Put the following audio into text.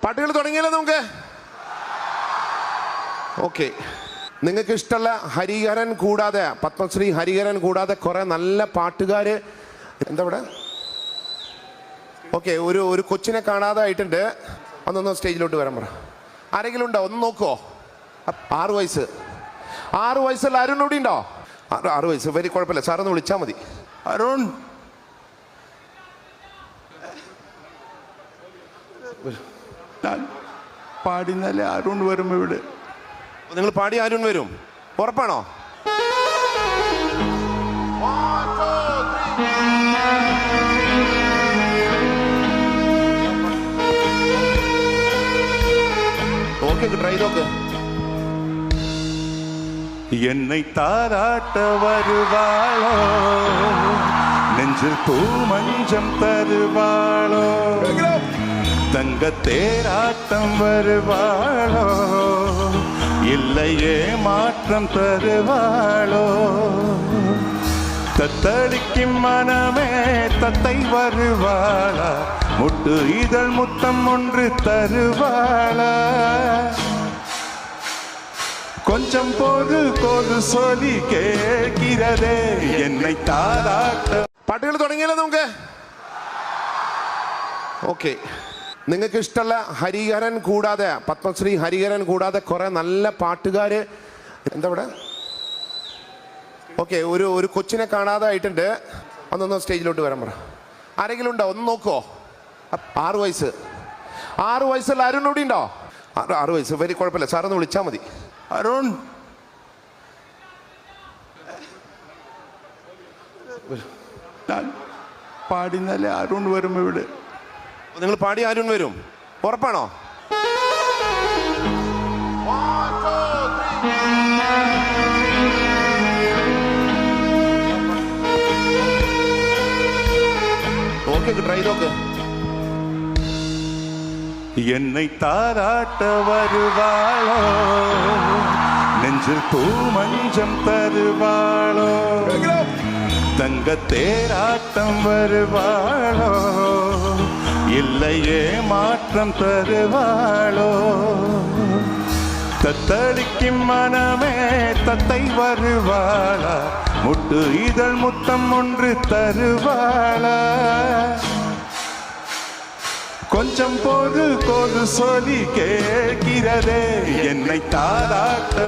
പാട്ടുകൾ തുടങ്ങിയല്ലോ നമുക്ക്. ഓക്കെ, നിങ്ങൾക്ക് ഇഷ്ടമുള്ള ഹരിഹരൻ കൂടാതെ, പത്മശ്രീ ഹരിഹരൻ കൂടാതെ കുറെ നല്ല പാട്ടുകാര് എന്താ ഇവിടെ? ഓക്കെ, ഒരു കൊച്ചിനെ കാണാതെ ആയിട്ടുണ്ട്. ഒന്നൊന്ന് സ്റ്റേജിലോട്ട് വരാൻ പറ. ആരെങ്കിലും ഉണ്ടോ? ഒന്ന് നോക്കുവോ? 6 വയസ്സ്. 6 വയസ്സുള്ള അരുൺ കൂടി ഉണ്ടോ? 6 വയസ്സ്. വരി, കുഴപ്പമില്ല, സാറൊന്ന് വിളിച്ചാൽ മതി. അരുൺ, പാടിന്നാലേ അരുൺ വരും ഇവിടെ. നിങ്ങൾ പാടി അരുൺ വരും, ഉറപ്പാണോ? ഓക്കെ, ട്രൈ നോക്ക്. என்னை தாராட்ட வருவாளோ, நெஞ்சில் பூ மஞ்சம் தருவாளோ, தங்க தேராட்டம் வருவாளோ, இல்லையே மாற்றம் தருவாளோ, தத்தளிக்கும் மனமே தத்தை வருவாளா, முட்டு இதழ் முத்தம் ஒன்று தருவாளா, கொஞ்சம் போது போது சொல்லி கேட்கிறதே என்னை தாராட்ட. പാട്ടുകൾ തുടങ്ങിയല്ലോ നമുക്ക്. ഓക്കെ, നിങ്ങൾക്ക് ഇഷ്ടമുള്ള ഹരിഹരൻ കൂടാതെ, പത്മശ്രീ ഹരിഹരൻ കൂടാതെ കുറെ നല്ല പാട്ടുകാര് എന്താ ഇവിടെ? ഓക്കെ, ഒരു കൊച്ചിനെ കാണാതെ ആയിട്ടുണ്ട്. ഒന്നൊന്ന് സ്റ്റേജിലോട്ട് വരാൻ പറ. ആരെങ്കിലും ഉണ്ടോ? ഒന്ന് നോക്കുവോ? 6 വയസ്സ്. 6 വയസ്സുള്ള അരുൺ കൂടി ഉണ്ടോ? 6 വയസ്സ്. വരി, കുഴപ്പമില്ല, സാറൊന്ന് വിളിച്ചാൽ മതി. അരുൺ, പാടിന്നാലേ അരുൺ വരും ഇവിടെ. നിങ്ങൾ പാടി അരുൺ വരും, ഉറപ്പാണോ? ഓക്കെ, ട്രൈ നോക്ക്. என்னை தாராட்ட வருவாளோ, நெஞ்சில் பூ மஞ்சம் தருவாளோ, தங்க தேராட்டம் வருவாளோ, இல்லையே மாற்றம் தருவாளோ, தத்தளிக்கும் மனமே தத்தை வருவாளா, முட்டு இதழ் முத்தம் ஒன்று தருவாளா, கொஞ்சம் போது போது சொல்லி கேட்கிறதே என்னை தாராட்ட.